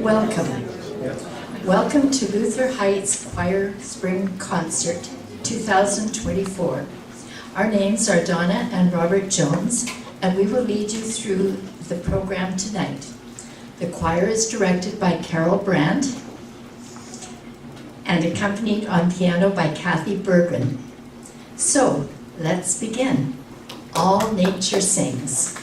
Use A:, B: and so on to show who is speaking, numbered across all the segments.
A: Welcome. Welcome to Luther Heights Choir Spring Concert 2024. Our names are Donna and Robert Jones, and we will lead you through the program tonight. The choir is directed by Carol Brandt and accompanied on piano by Kathy Bergren. So, let's begin. All Nature Sings.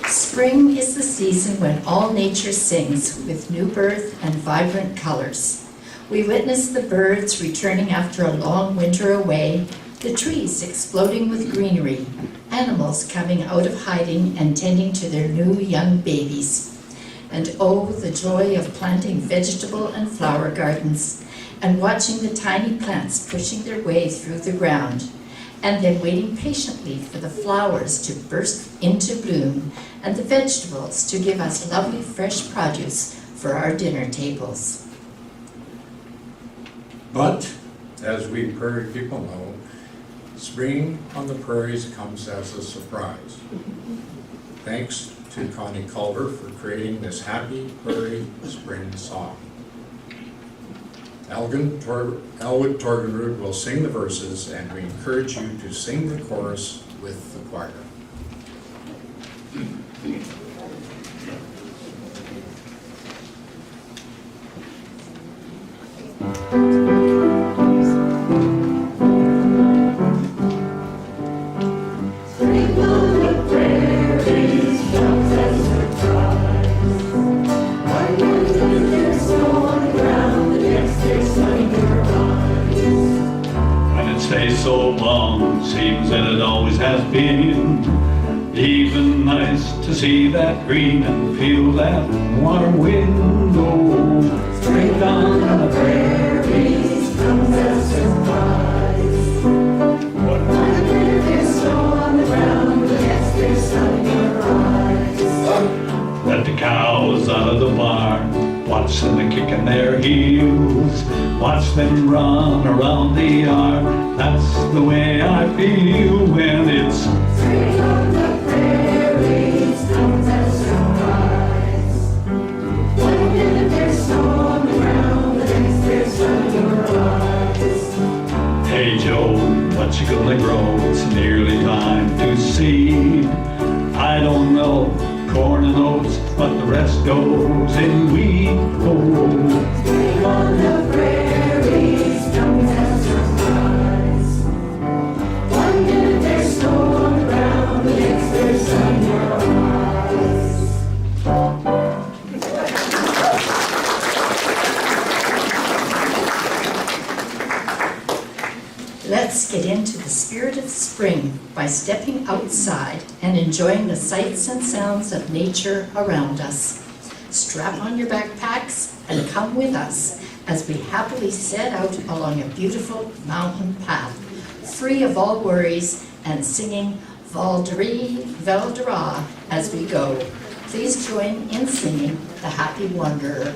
A: Spring is the season when all nature sings with new birth and vibrant colors. We witness the birds returning after a long winter away, the trees exploding with greenery, animals coming out of hiding and tending to their new young babies. And oh, the joy of planting vegetable and flower gardens and watching the tiny plants pushing their way through the ground, and then waiting patiently for the flowers to burst into bloom and the vegetables to give us lovely fresh produce for our dinner tables.
B: But, as we prairie people know, spring on the prairies comes as a surprise. Thanks to Connie Culver for creating this happy prairie spring song. Elwood Torgenrud will sing the verses, and we encourage you to sing the chorus with the choir.
C: So long, seems that it always has been. nice to see that green and feel that warm wind blow. Spring on the prairies comes as surprise. What wonder there's snow on the ground, yes, there's sun in your eyes. Let the cows out of the barn, watch them kicking their heels. Watch them run around the yard, that's the way I feel when it's spring on the prairies comes as surprise. One minute there's snow on the ground, the next there's sun in your eyes. Hey Joe, what you gonna grow? It's nearly time to seed. I don't know, corn and oats, but the rest goes in wheat. Oh, spring on the prairies comes as surprise. One minute there's snow on the ground, the next there's sun in your eyes.
A: Let's get into the spirit of spring by stepping outside and enjoying the sights and sounds of nature around us. Strap on your backpacks and come with us as we happily set out along a beautiful mountain path, free of all worries and singing Valdri Veldra as we go. Please join in singing The Happy Wanderer.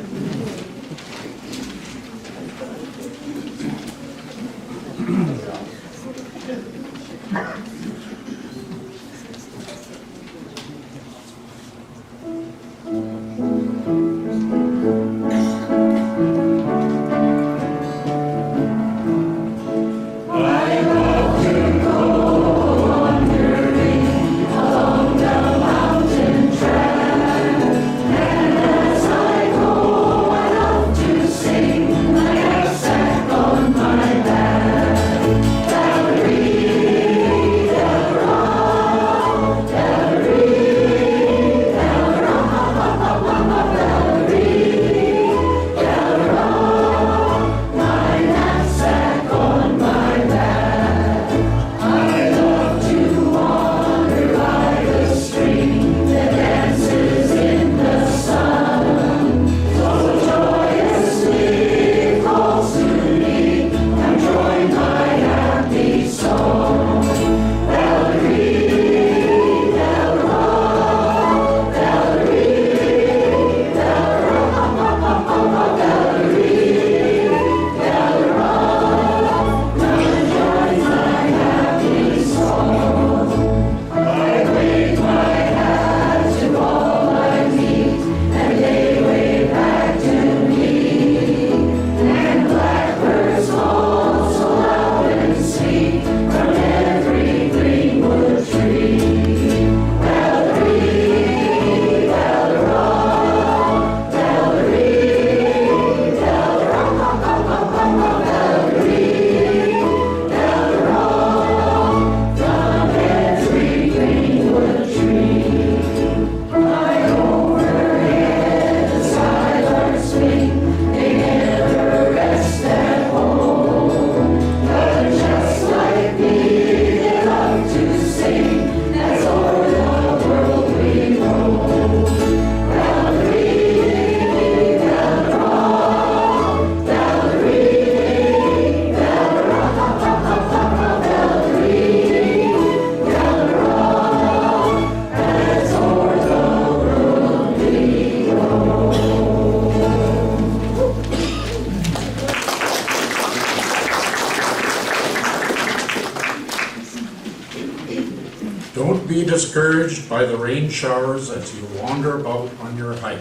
B: Don't be discouraged by the rain showers as you wander about on your hike.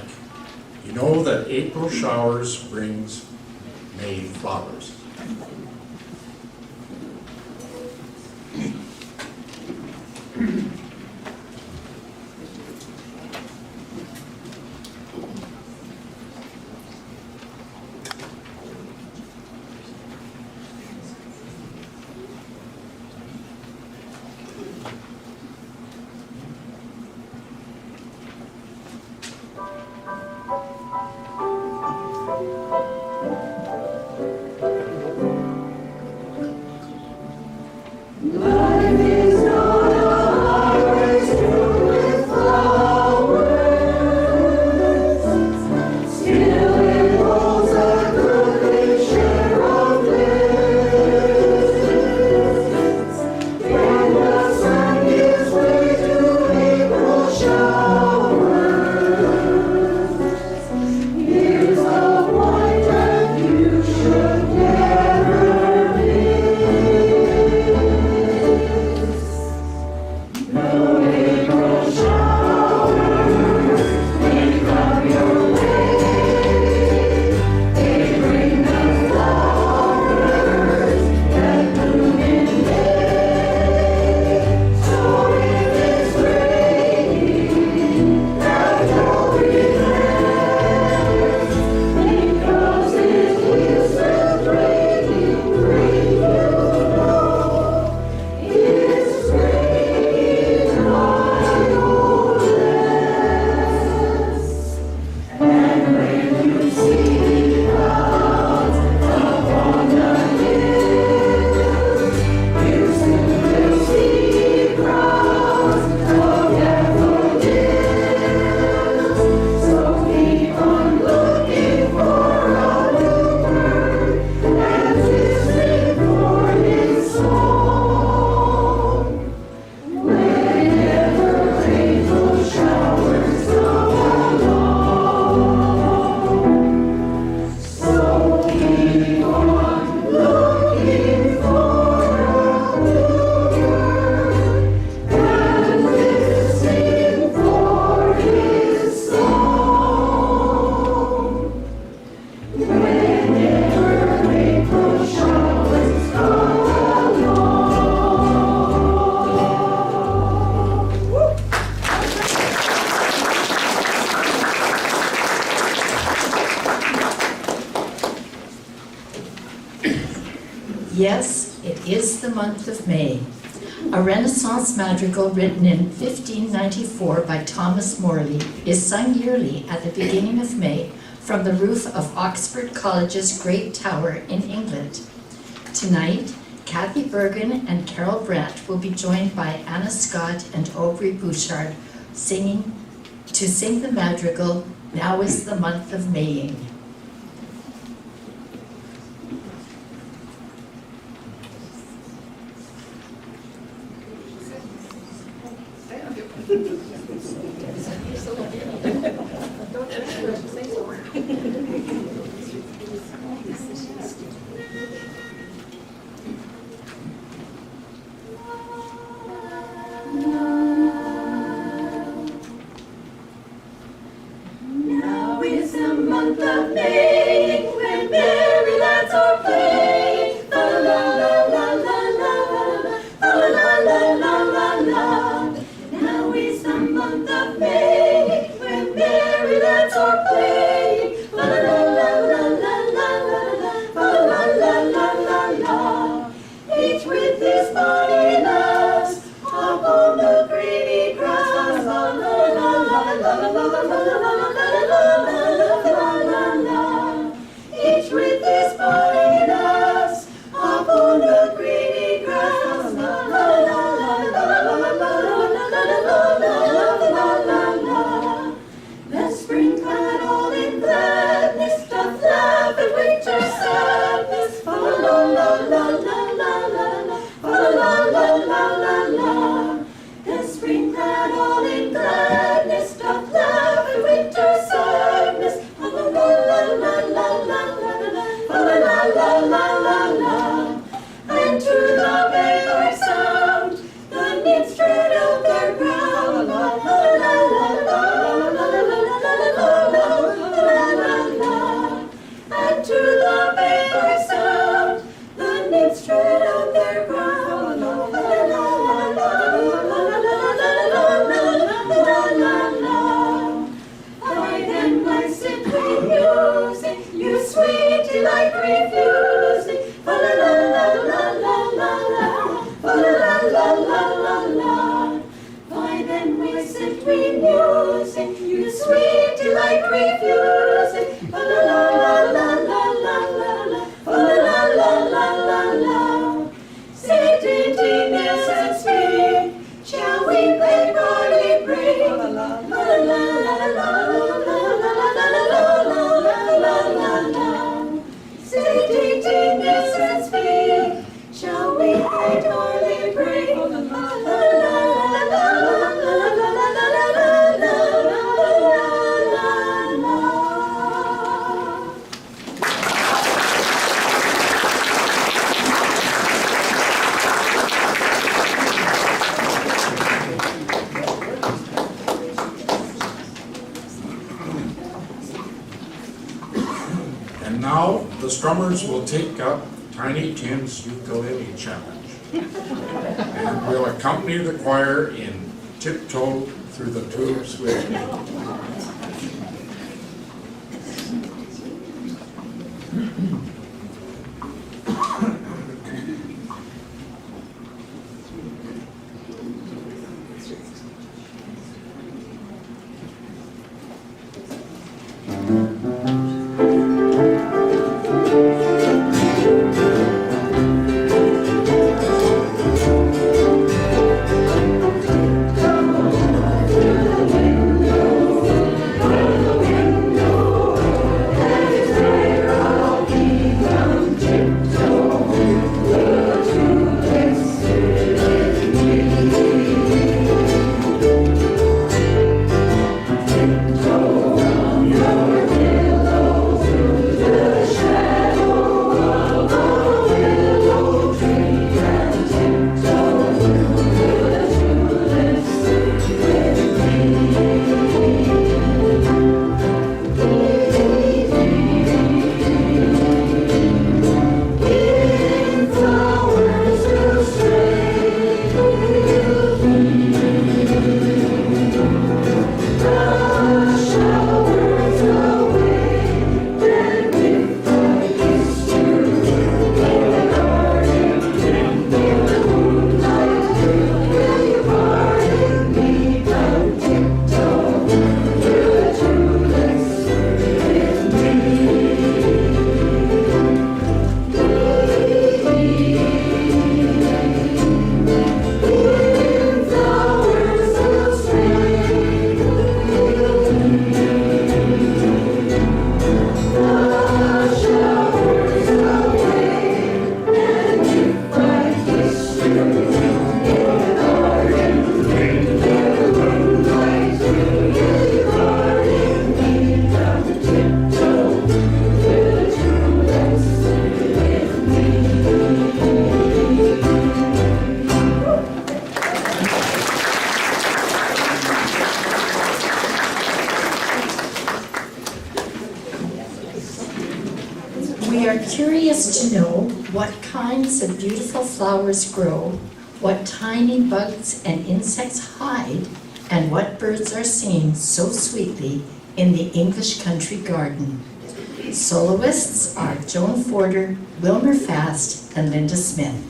B: You know that April showers brings May flowers.
A: Yes, it is the month of May. A Renaissance madrigal written in 1594 by Thomas Morley is sung yearly at the beginning of May from the roof of Oxford College's Great Tower in England. Tonight, Kathy Bergen and Carol Brandt will be joined by Anna Scott and Aubrey Bouchard to sing the madrigal, Now is the Month of Maying.
D: Now is the month of May, when merry lads are playing. La la la la la la, la la la la la la. Now is the month of May, when merry lads are playing. La la la la la la la, la la la la la. Each with his body loves, upon the greeny grass. La la la la la la la la. Each with his body loves, upon the greeny grass. La la la la la la la la la. The springtime all in gladness doth laugh at winter's sadness. La la la la la la la, la la la la la la. The springtime all in gladness doth laugh at winter's sadness. La la la la la la la la la la la. And to the bagpipe sound, the nymphs tread out their ground. La la la la la la la la la. And to the bagpipe sound, the nymphs tread out their ground. La la la la la la. I then my simply music, you sweet delight refusing. La la la la la la la, la la la la la la. I then my simply music, you sweet delight refusing. La la la la la la la la, la la la la la. Say daintiness and speed, shall we play party bring? La la la la la. Say daintiness and speed, shall we play party bring? La la la la
B: And now, the strummers will take up Tiny Tim's ukulele challenge. And will accompany the choir in Tiptoe Through the Tubes with me.
A: We are curious to know what kinds of beautiful flowers grow, what tiny bugs and insects hide, and what birds are singing so sweetly in the English country garden. Soloists are Joan Forder, Wilmer Fast, and Linda Smith.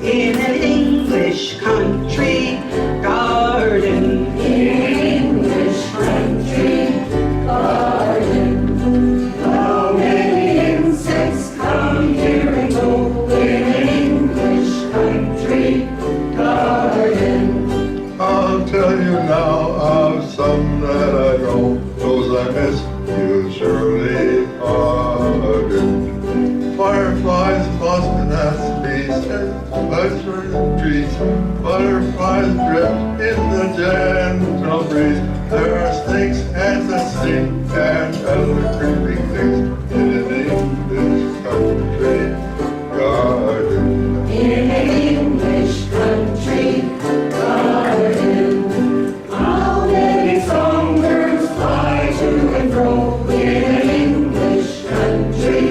E: In an English country garden. In an English country garden. How many insects come here and go in an English country garden?
F: I'll tell you now of some that I know, those I miss you surely pardon. Fireflies, moths, and gnats, bugs in the trees, butterflies drift in the gentle breeze. There are snakes and the sing and other creeping things in an English country garden.
D: In an English country garden. How many songbirds fly to and fro in an English country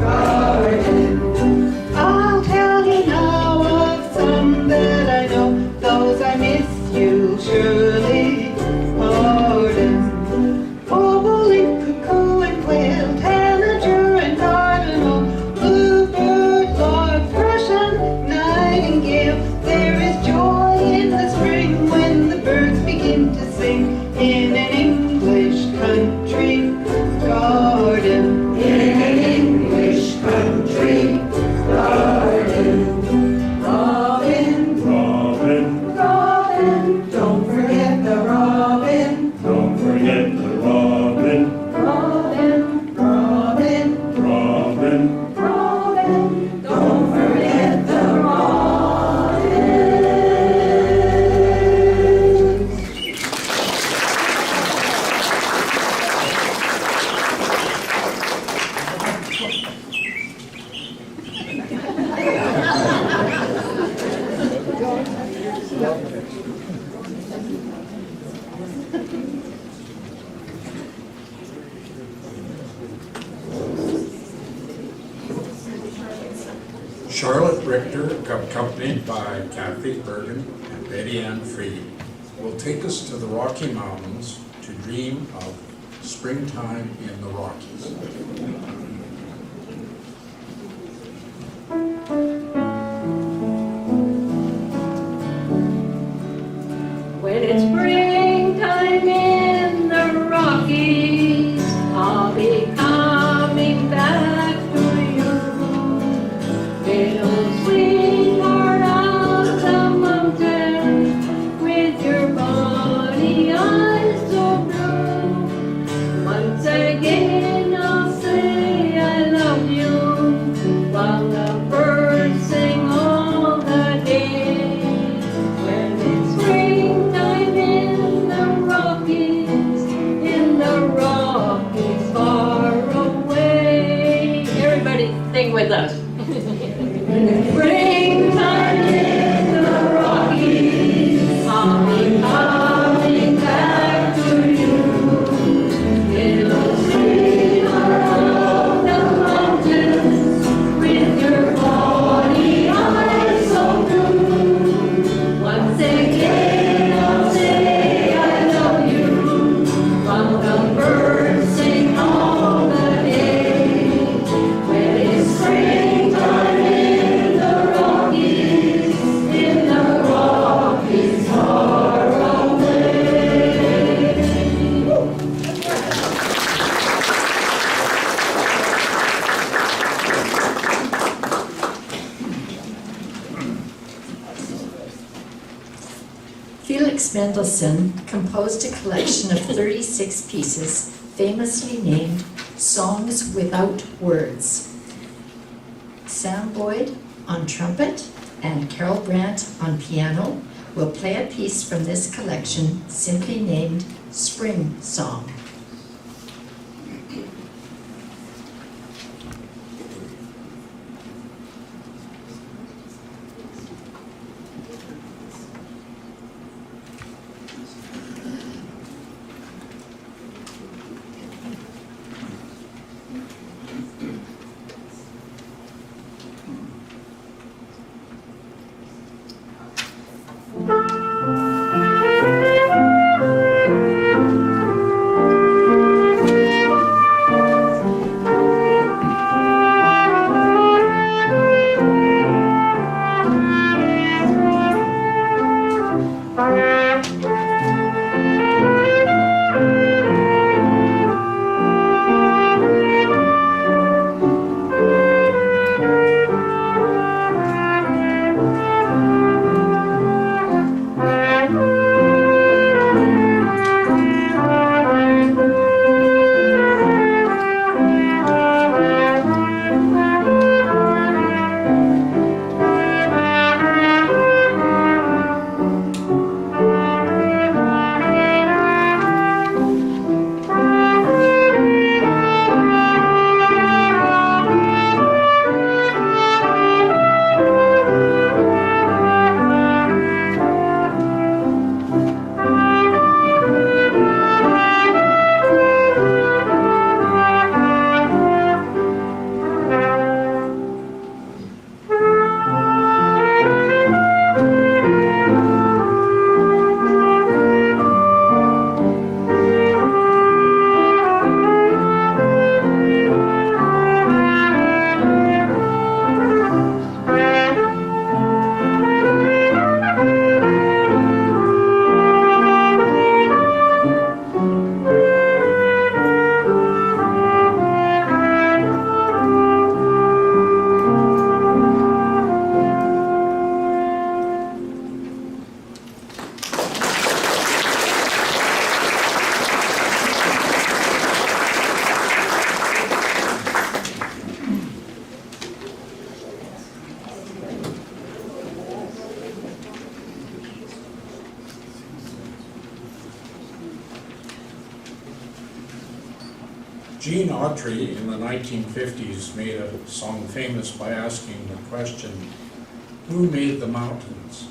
D: garden.
E: I'll tell you now of some that I know, those I miss you surely pardon. Bobolink, cuckoo, and quail, tanager and cardinal, bluebird, lark, thrush, and nightingale. There is joy in the spring when the birds begin to sing in an English country garden.
D: In an English country garden. Robin,
C: Robin,
D: robin, don't forget the robin.
C: don't forget the robin.
D: Robin, robin,
C: Robin,
D: robin, don't forget the robin.
B: Charlotte Richter, accompanied by Kathy Bergen and Betty Ann Freed, will take us to the Rocky Mountains to dream of springtime in the Rockies.
D: When it's springtime in the Rockies, I'll be coming back to you. Little sweetheart of the mountain, with your bonny eyes so blue. Once again I'll say
A: Franz Mendelssohn composed a collection of 36 pieces famously named Songs Without Words. Sam Boyd on trumpet and Carol Brandt on piano will play a piece from this collection simply named Spring Song.
B: Gene Autry in the 1950s made a song famous by asking the question, who made the mountains?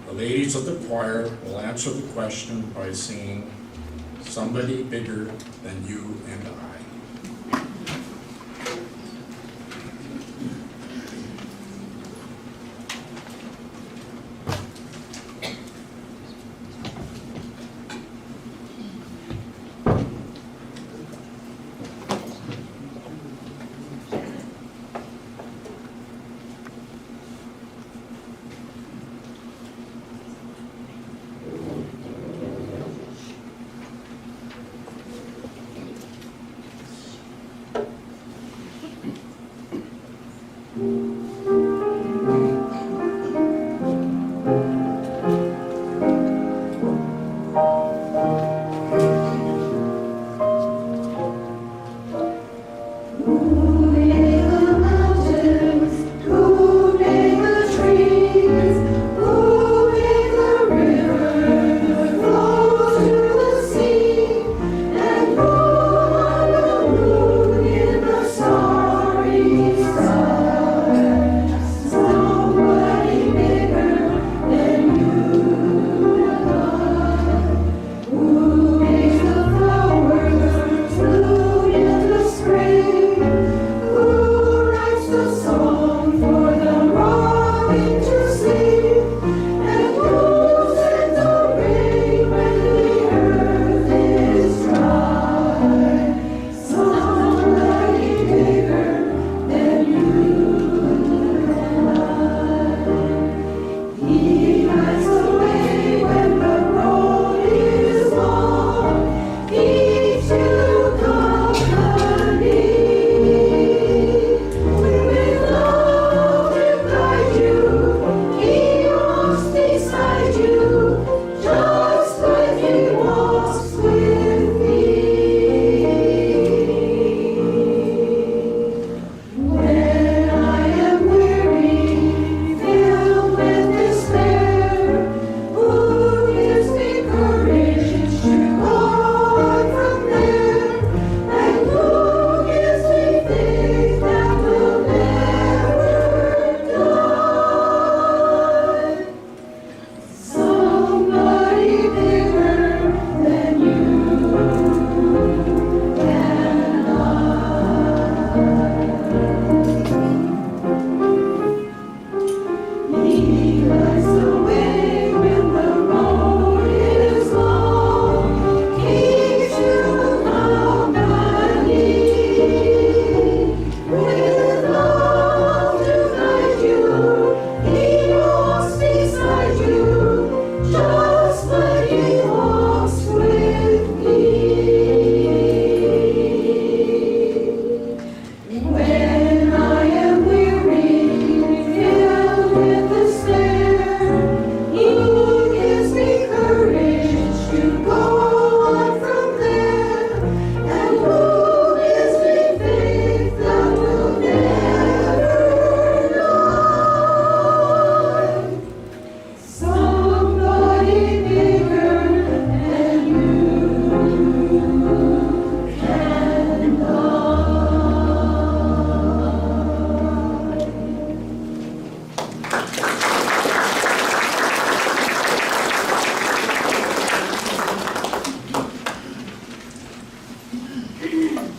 B: The ladies of the choir will answer the question by singing, somebody bigger than you and I.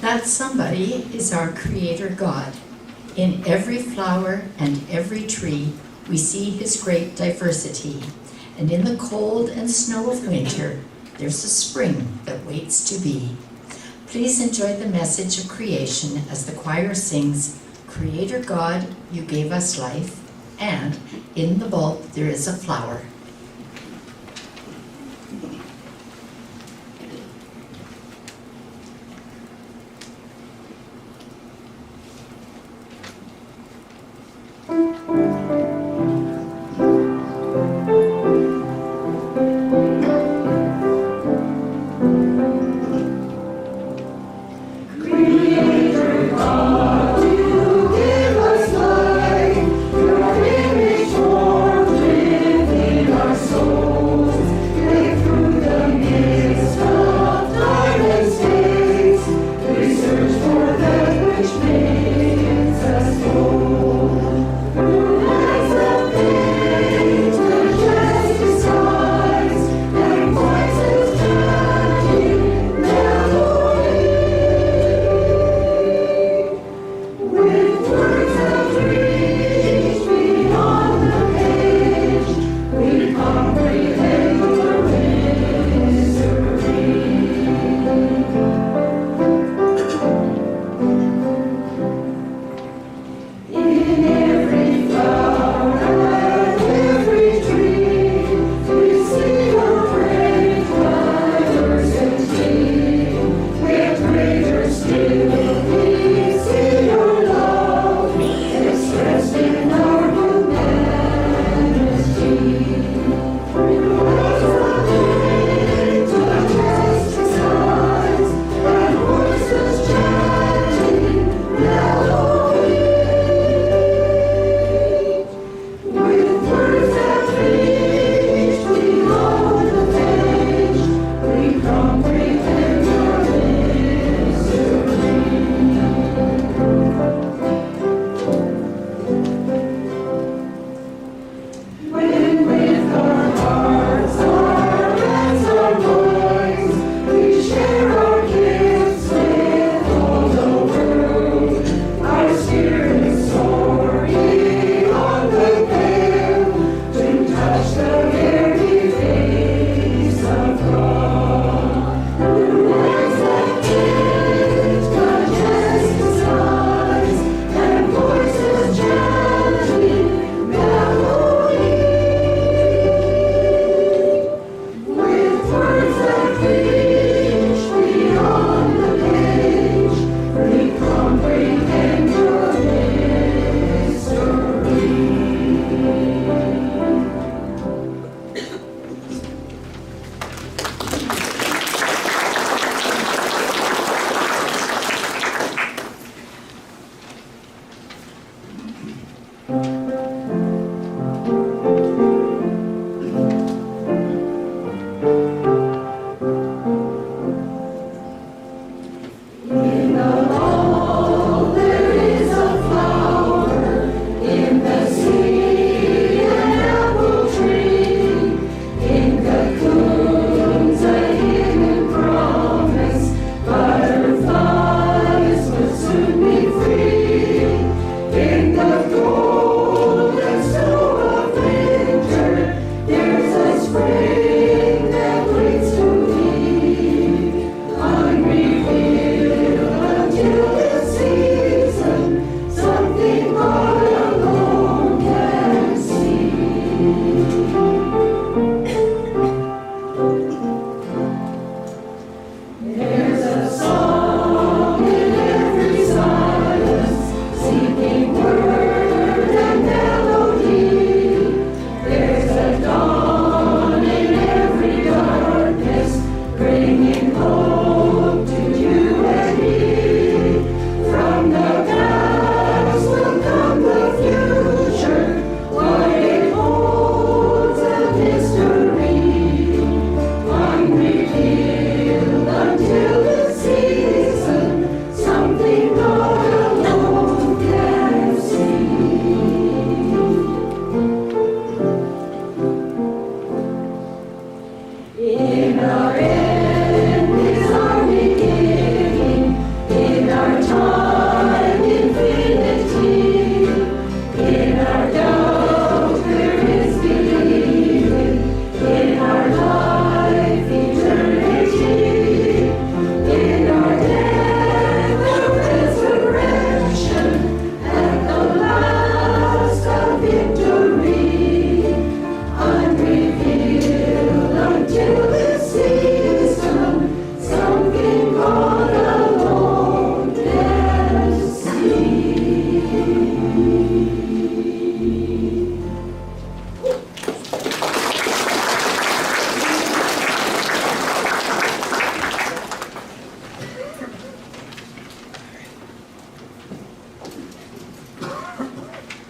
A: That somebody is our Creator God. In every flower and every tree, we see His great diversity. And in the cold and snow of winter, there's a spring that waits to be. Please enjoy the message of creation as the choir sings, Creator God, you gave us life, and in the bulb there is a flower.
D: Give us life, your image formed within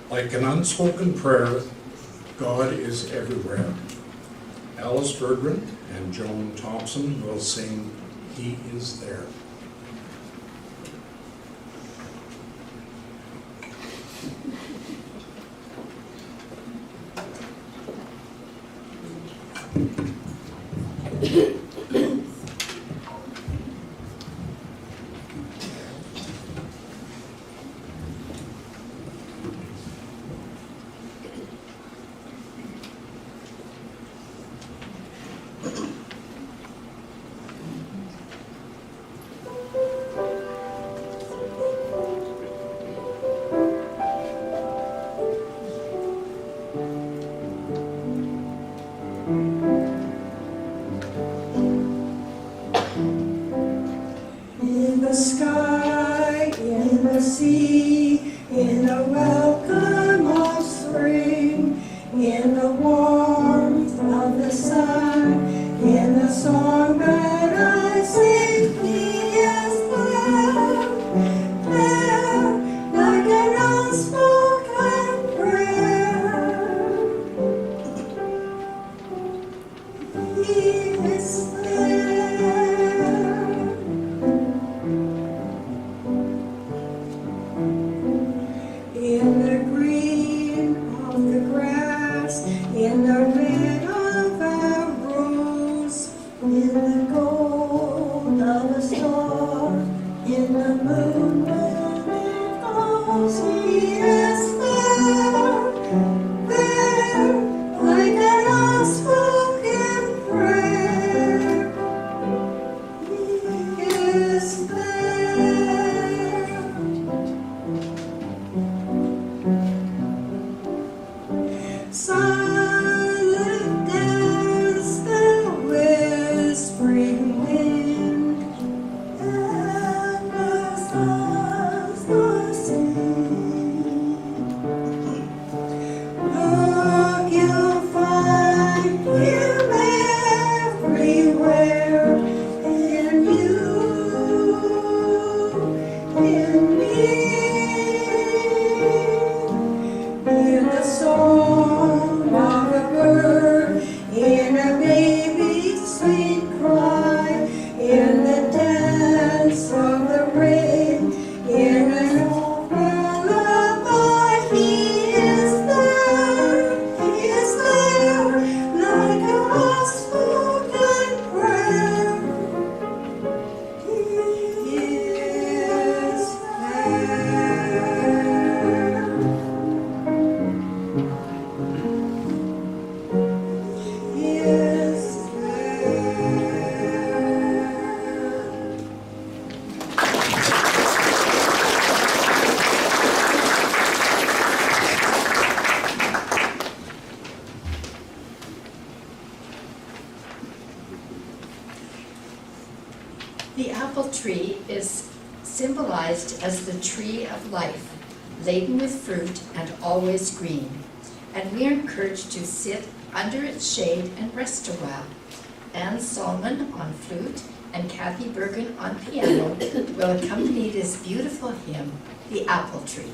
B: Like an unspoken prayer, God is everywhere. Alice Bergren and Joan Thompson will sing He Is There.
D: In the sky, in the sea, in the welcome of spring, in the warmth of the sun, in the song that I sing, He is there, like an unspoken prayer. He is there. In the green of the grass, in the red of a rose, in the gold of a star, in the moon when it goes, He is there, like an unspoken prayer. He is there. Silent as the whispering wind, and as the sea. Look, you'll find Him everywhere, in you, in me. In the song of a bird, in a baby's sweet cry, in the dance of the rain, in an old lullaby, He is there, like a unspoken prayer. He is there. He is there.
A: The apple tree is symbolized as the tree of life, laden with fruit and always green. And we are encouraged to sit under its shade and rest a while. Anne Solomon on flute and Kathy Bergen on piano will accompany this beautiful hymn, The Apple Tree.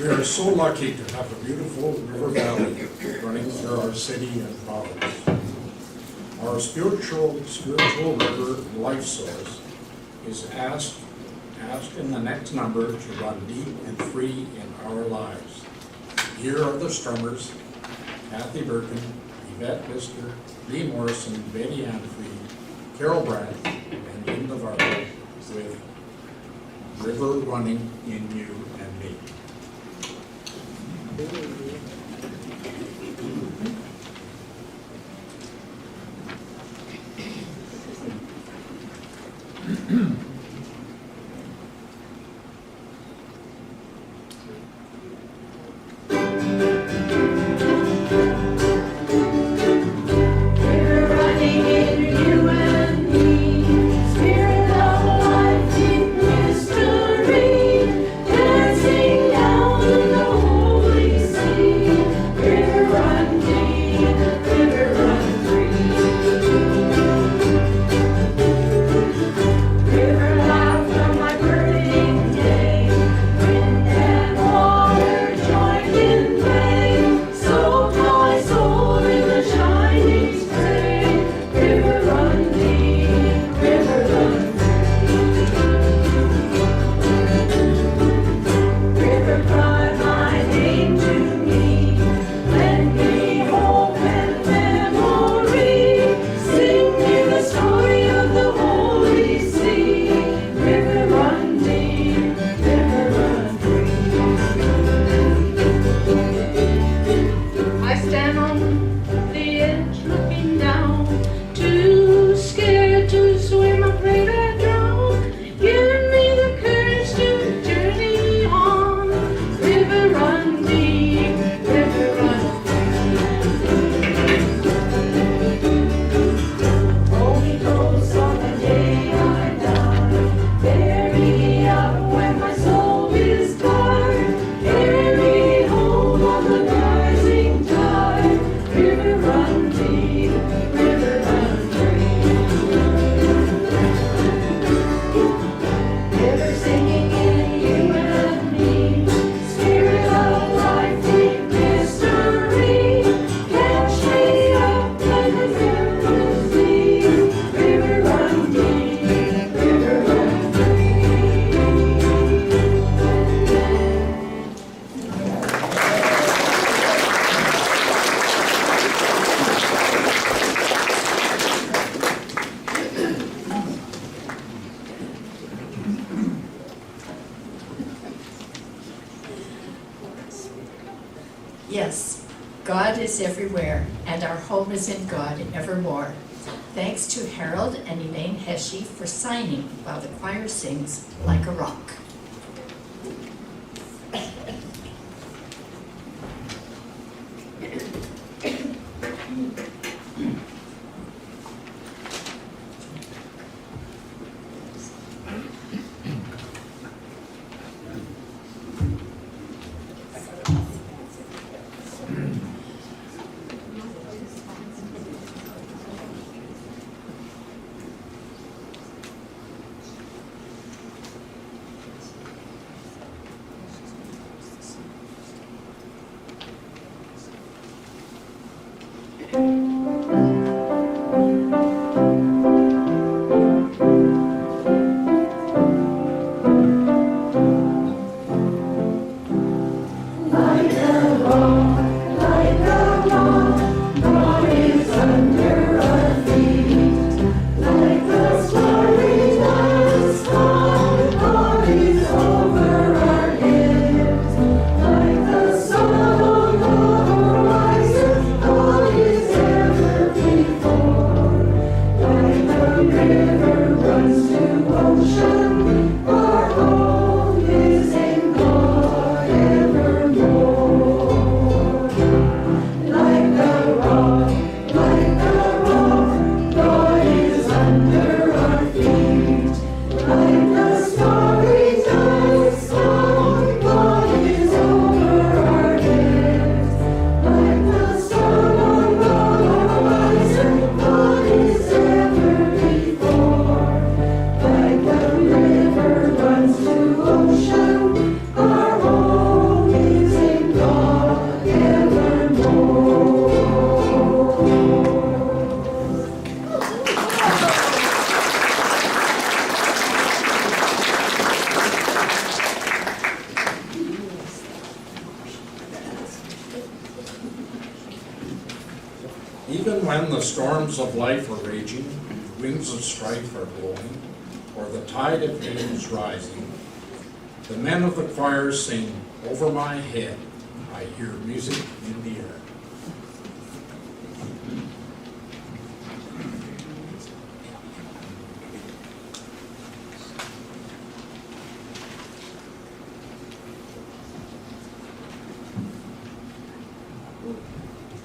B: We are so lucky to have a beautiful river valley running through our city and province. Our spiritual river life source is asked in the next number to run deep and free in our lives. Here are the strummers: Kathy Birkin, Yvette Lister, Lee Morrison, Betty Ann Freed, Carol Brandt, and Lynn Navarro with River Running in You and Me.
D: River running in you and me, spirit of life, deep mystery, dancing down in the holy sea. River run deep, river run free. River loud from my burning day, wind and water joined in play, soaked my soul in the shining spray. River run deep, river run free. River cry my name to me, lend me hope and memory, sing me the story of the holy sea. River run deep, river run free. I stand on the edge looking down, too scared to swim, afraid I'd drown. Give me the courage to journey on. River run deep, river run free. Holy Ghost on the day I die, bear me up when my soul is tired, carry me home on the rising tide. River run deep, river run free. River singing in you and me, spirit of life, deep mystery, catch me up when the fearless sea. River run deep, river run free.
A: Yes, God is everywhere, and our home is in God evermore. Thanks to Harold and Elaine Hesche for signing while the choir sings Like a Rock. Like the sun on the horizon, God is there.
B: Even when the storms of life are raging, the winds of strife are blowing, or the tide of hate is rising, the men of the choir sing, over my head, I hear music in the air.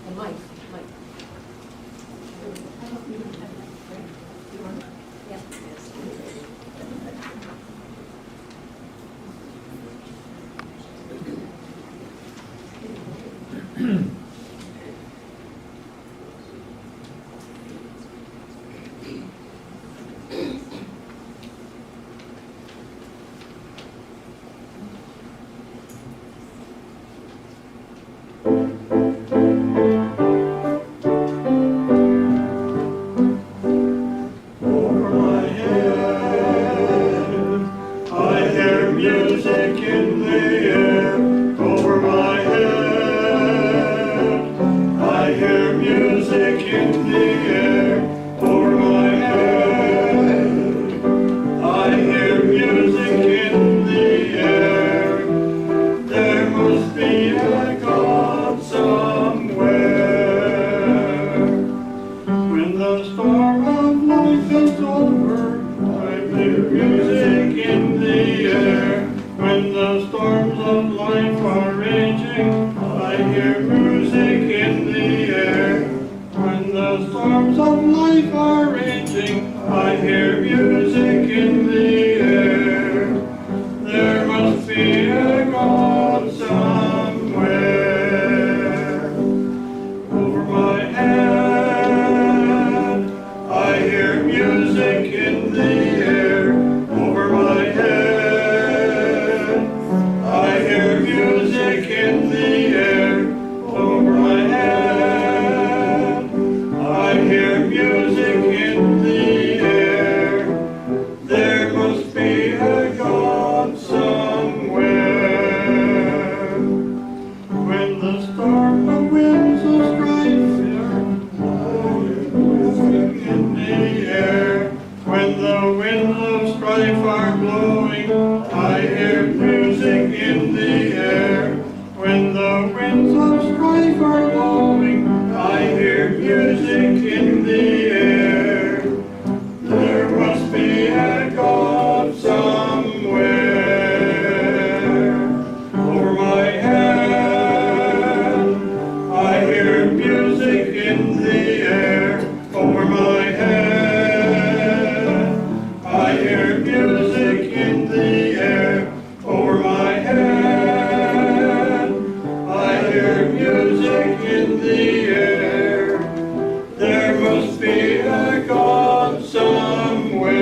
D: And Mike.
C: Over my head, I hear music in the air. Over my head, I hear music in the air. Over my head, I hear music in the air. There must be a God somewhere. When the storm of life is over, I hear music in the air. When the storms of life are raging, I hear music in the air. When the storms of life are raging, I hear music in the air. There must be a God somewhere. Over my head, I hear music in the air. Over my head, I hear music in the air. Over my head, I hear music in the air. There must be a God somewhere. When the storm of winds of strife I hear music in the air. When the winds of strife are blowing, I hear music in the air. When the winds of strife are blowing, I hear music in the air. There must be a God somewhere. Over my head, I hear music in the air. Over my head, I hear music in the air. Over my head, I hear music in the air. There must be a God somewhere.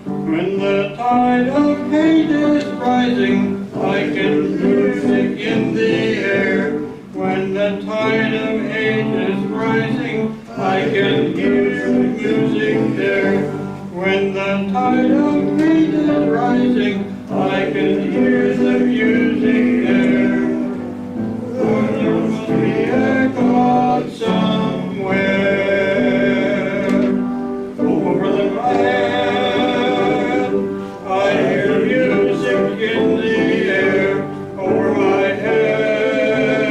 C: When the tide of hate is rising, I can music in the air. When the tide of hate is rising, I can hear the music there. When the tide of hate is rising, I can hear the music there. There must be a God somewhere. Over the head, I hear music in the air. Over my head,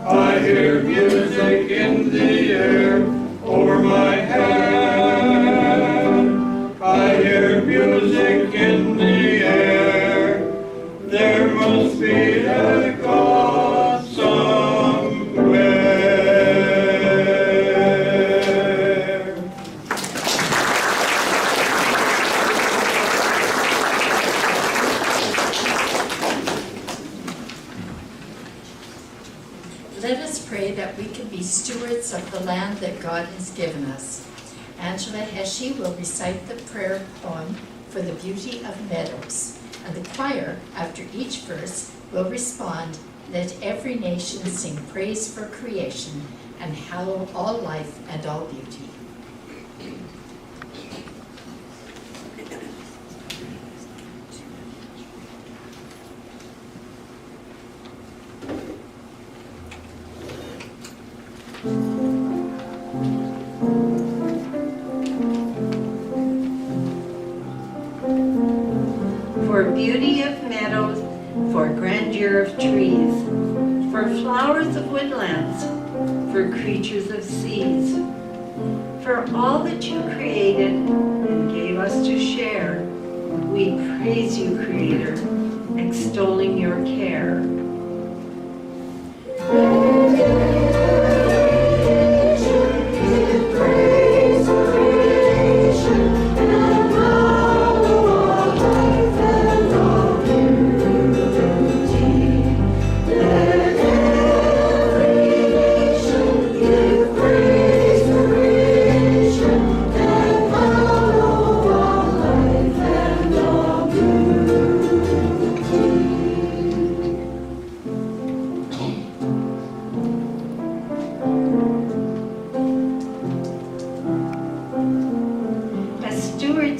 C: I hear music in the air. Over my head, I hear music in the air. There must be a God somewhere.
A: Let us pray that we can be stewards of the land that God has given us. Angela Heshe will recite the prayer poem for the beauty of meadows, and the choir, after each verse, will respond, "Let every nation sing praise for creation, and hallow all life and all beauty."
G: cheer of trees, for flowers of woodlands, for creatures of seas, for all that you created and gave us to share. We praise you, Creator, extolling your care.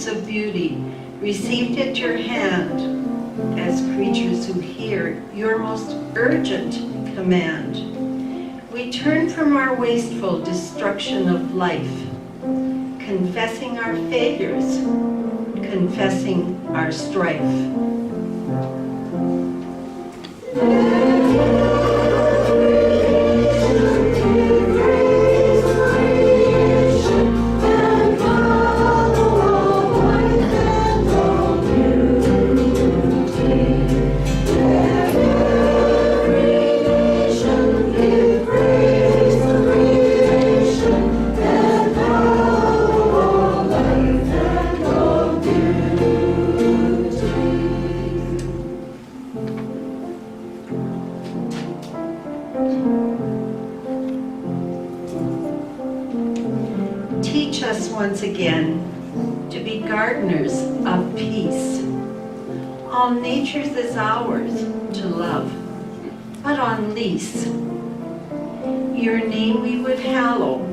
G: Of beauty received at your hand as creatures who hear your most urgent command. We turn from our wasteful destruction of life, confessing our failures, confessing our strife. Teach us once again to be gardeners of peace. All nature's is ours to love, but on lease. Your name we would hallow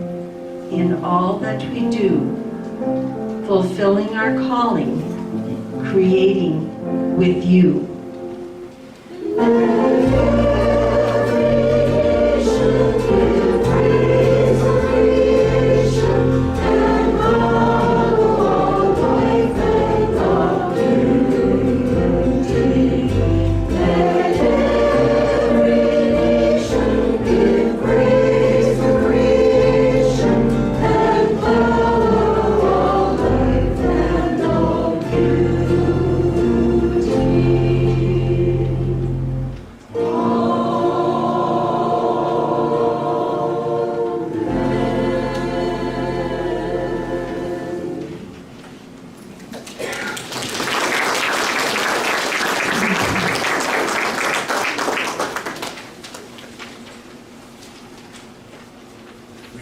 G: in all that we do, fulfilling our calling, creating with you.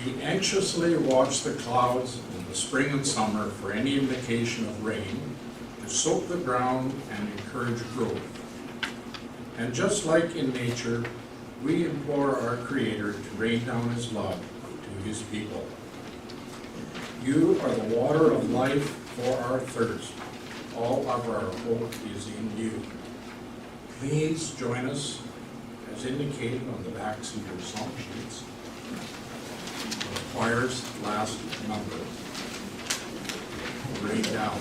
B: We anxiously watch the clouds in the spring and summer for any indication of rain to soak the ground and encourage growth. And just like in nature, we implore our Creator to rain down His love to His people. You are the water of life for our thirst. All of our hope is in you. Please join us, as indicated on the backs of your song sheets, the choir's last number. Rain down.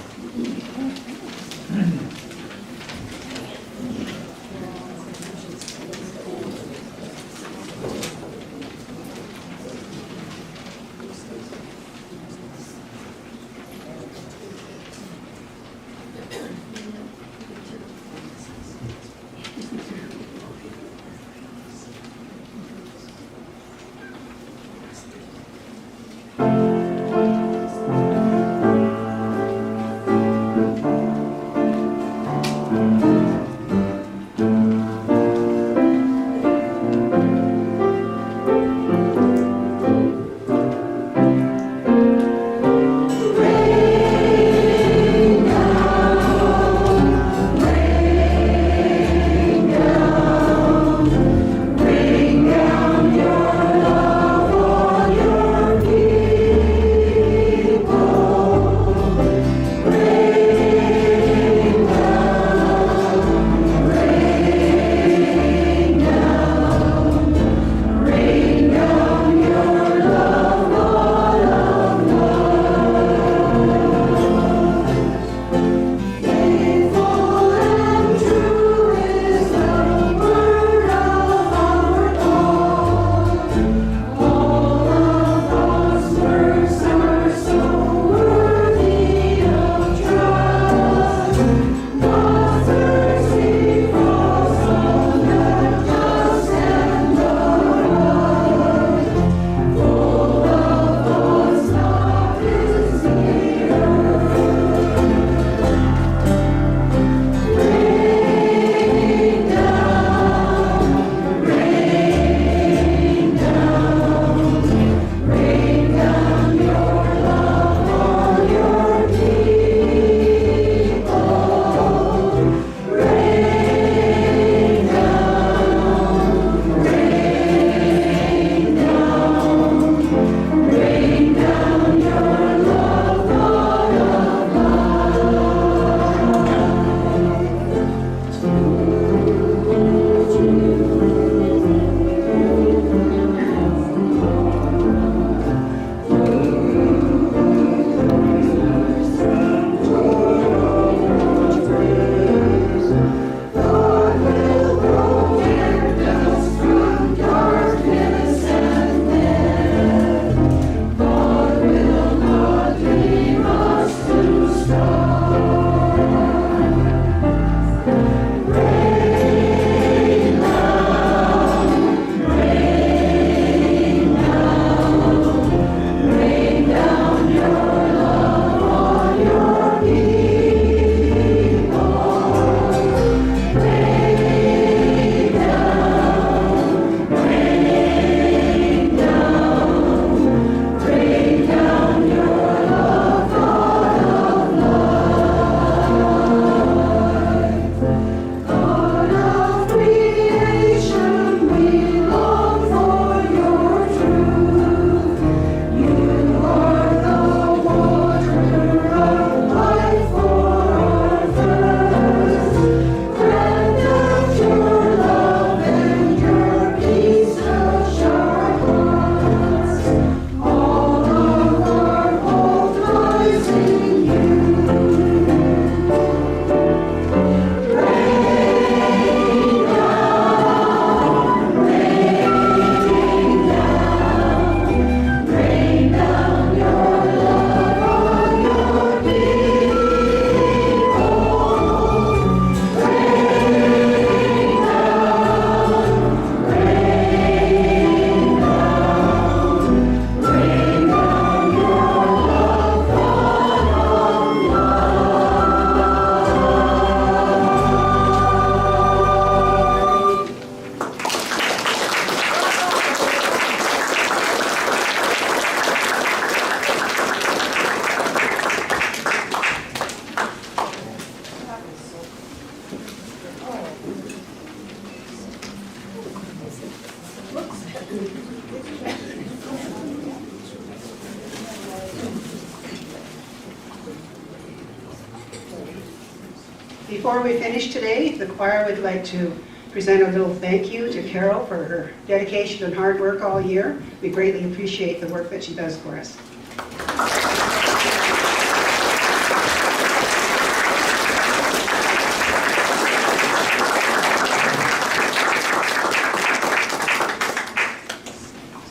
H: Before we finish today, the choir would like to present a little thank you to Carol for her dedication and hard work all year. We greatly appreciate the work that she does for us.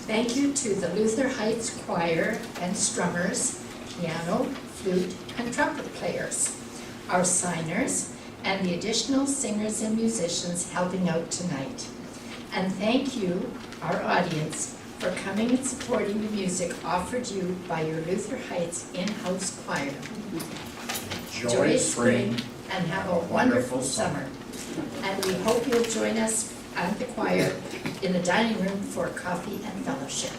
A: Thank you to the Luther Heights Choir and strummers, piano, flute, and trumpet players, our signers, and the additional singers and musicians helping out tonight. And thank you, our audience, for coming and supporting the music offered you by your Luther Heights in-house choir. Enjoy spring and have a wonderful summer. And we hope you'll join us at the choir in the dining room for coffee and fellowship.